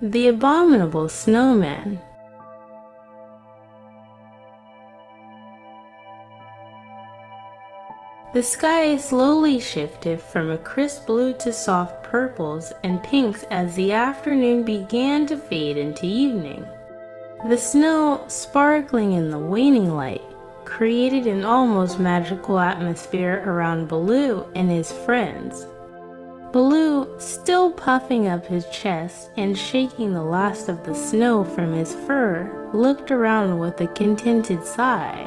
The Abominable Snowman. The sky slowly shifted from a crisp blue to soft purples and pinks as the afternoon began to fade into evening. The snow, sparkling in the waning light, created an almost magical atmosphere around Baloo and his friends. Baloo, still puffing up his chest and shaking the last of the snow from his fur, looked around with a contented sigh.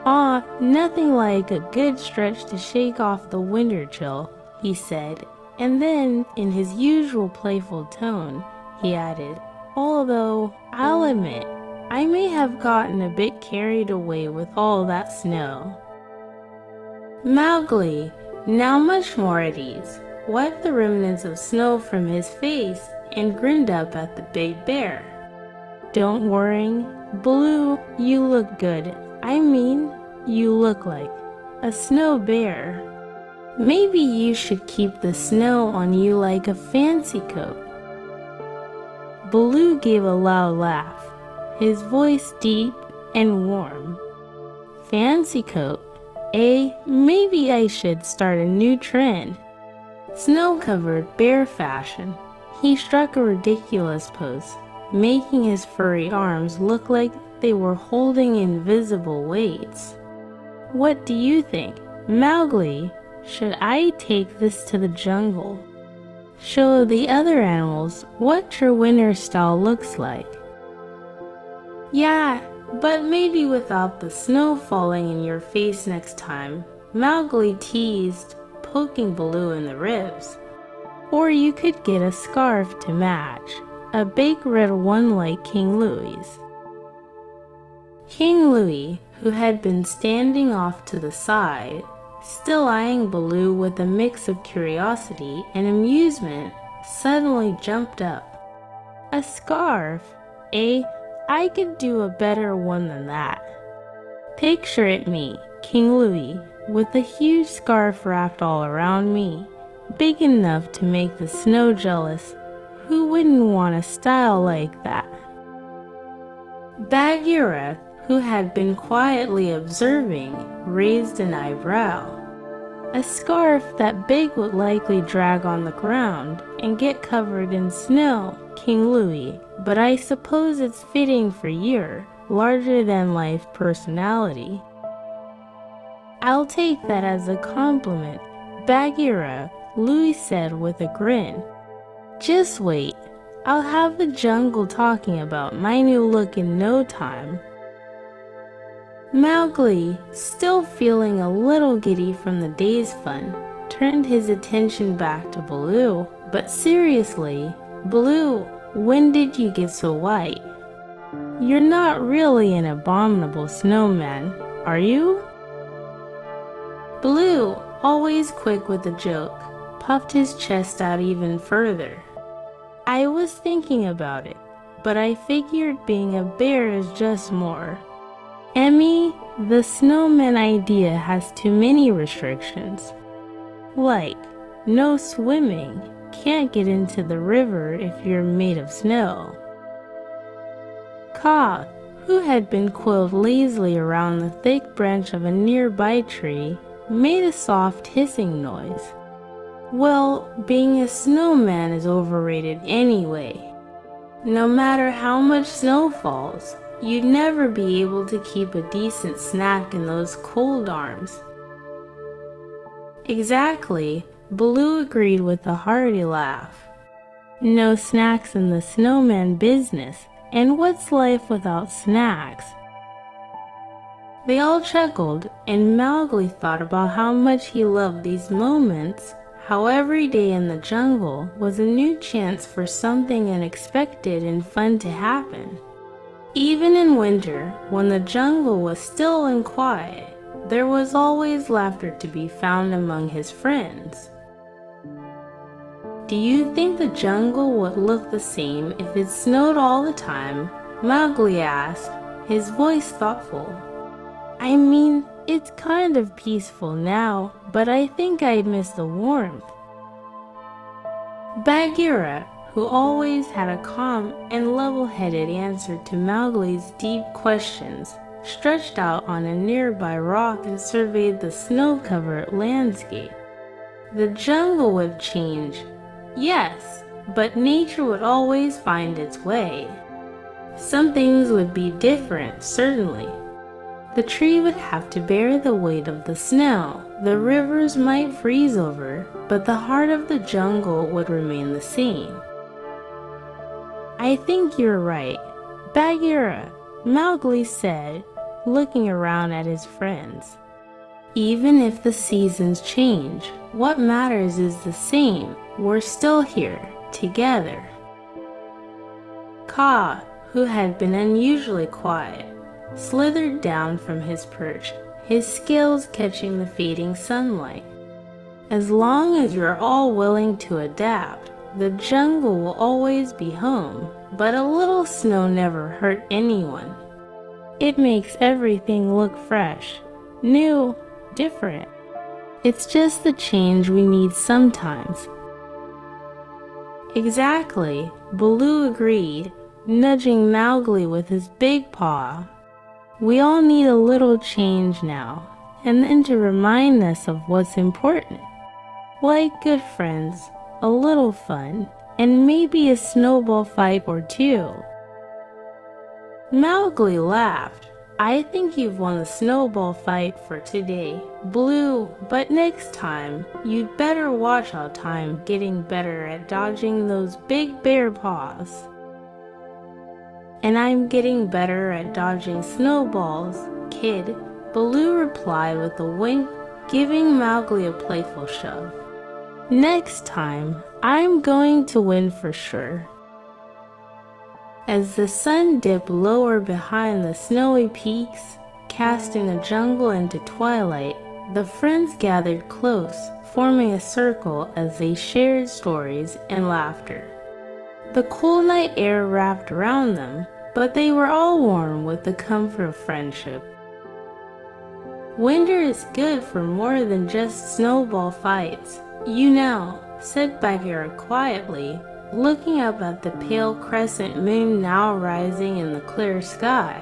"Aw, nothing like a good stretch to shake off the winter chill," he said, and then, in his usual playful tone, he added, "Although, I'll admit, I may have gotten a bit carried away with all that snow." Mowgli, now much more at ease, wiped the remnants of snow from his face and grinned up at the big bear. "Don't worry, Baloo, you look good. I mean, you look like a snow bear. Maybe you should keep the snow on you like a fancy coat." Baloo gave a loud laugh, his voice deep and warm. "Fancy coat? Maybe I should start a new trend. Snow-covered bear fashion." He struck a ridiculous pose, making his furry arms look like they were holding invisible weights. "What do you think, Mowgli? Should I take this to the jungle? Show the other animals what your winter style looks like?" "Yeah, but maybe without the snow falling in your face next time," Mowgli teased, poking Baloo in the ribs. "Or you could get a scarf to match, a big red one like King Louie's." King Louie, who had been standing off to the side, still eyeing Baloo with a mix of curiosity and amusement, suddenly jumped up. "A scarf? I could do a better one than that. Picture it me, King Louie, with a huge scarf wrapped all around me, big enough to make the snow jealous. Who wouldn't want a style like that?" Bagheera, who had been quietly observing, raised an eyebrow. "A scarf that big would likely drag on the ground and get covered in snow, King Louie, but I suppose it's fitting for your larger-than-life personality." "I'll take that as a compliment, Bagheera," Louie said with a grin. "Just wait, I'll have the jungle talking about my new look in no time." Mowgli, still feeling a little giddy from the day's fun, turned his attention back to Baloo. "But seriously, Baloo, when did you get so white? You're not really an abominable snowman, are you?" Baloo, always quick with a joke, puffed his chest out even further. "I was thinking about it, but I figured being a bear is just more. Emmy, the snowman idea has too many restrictions. Like, no swimming, can't get into the river if you're made of snow." Kaa, who had been coiled lazily around the thick branch of a nearby tree, made a soft hissing noise. "Well, being a snowman is overrated anyway. No matter how much snow falls, you'd never be able to keep a decent snack in those cold arms." "Exactly," Baloo agreed with a hearty laugh. "No snacks in the snowman business, and what's life without snacks?" They all chuckled, and Mowgli thought about how much he loved these moments, how every day in the jungle was a new chance for something unexpected and fun to happen. Even in winter, when the jungle was still and quiet, there was always laughter to be found among his friends. "Do you think the jungle would look the same if it snowed all the time?" Mowgli asked, his voice thoughtful. "I mean, it's kind of peaceful now, but I think I'd miss the warmth." Bagheera, who always had a calm and level-headed answer to Mowgli's deep questions, stretched out on a nearby rock and surveyed the snow-covered landscape. The jungle would change, yes, but nature would always find its way. Some things would be different, certainly. The tree would have to bear the weight of the snow, the rivers might freeze over, but the heart of the jungle would remain the same. I think you're right, Bagheera, Mowgli said, looking around at his friends. Even if the seasons change, what matters is the same. We're still here, together. Kaa, who had been unusually quiet, slithered down from his perch, his scales catching the fading sunlight. As long as you're all willing to adapt, the jungle will always be home, but a little snow never hurt anyone. It makes everything look fresh, new, different. It's just the change we need sometimes. Exactly, Baloo agreed, nudging Mowgli with his big paw. We all need a little change now, and then to remind us of what's important. Like good friends, a little fun, and maybe a snowball fight or two. Mowgli laughed. I think you've won the snowball fight for today, Blue, but next time, you'd better watch out. I'm getting better at dodging those big bear paws. And I'm getting better at dodging snowballs, kid, Baloo replied with a wink, giving Mowgli a playful shove. Next time, I'm going to win for sure. As the sun dipped lower behind the snowy peaks, casting the jungle into twilight, the friends gathered close, forming a circle as they shared stories and laughter. The cool night air wrapped around them, but they were all warm with the comfort of friendship. Winter is good for more than just snowball fights, you know, said Bagheera quietly, looking up at the pale crescent moon now rising in the clear sky.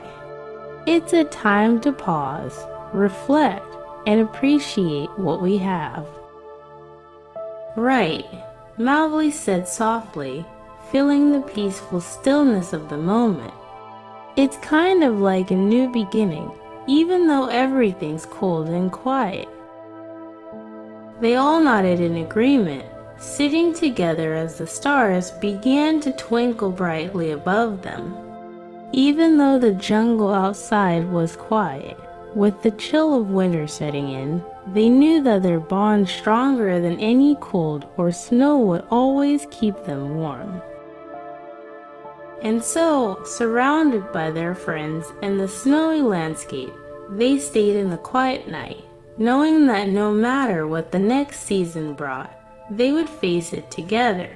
It's a time to pause, reflect, and appreciate what we have. Right, Mowgli said softly, feeling the peaceful stillness of the moment. It's kind of like a new beginning, even though everything's cold and quiet. They all nodded in agreement, sitting together as the stars began to twinkle brightly above them. Even though the jungle outside was quiet, with the chill of winter setting in, they knew that their bond stronger than any cold or snow would always keep them warm. And so, surrounded by their friends and the snowy landscape, they stayed in the quiet night, knowing that no matter what the next season brought, they would face it together.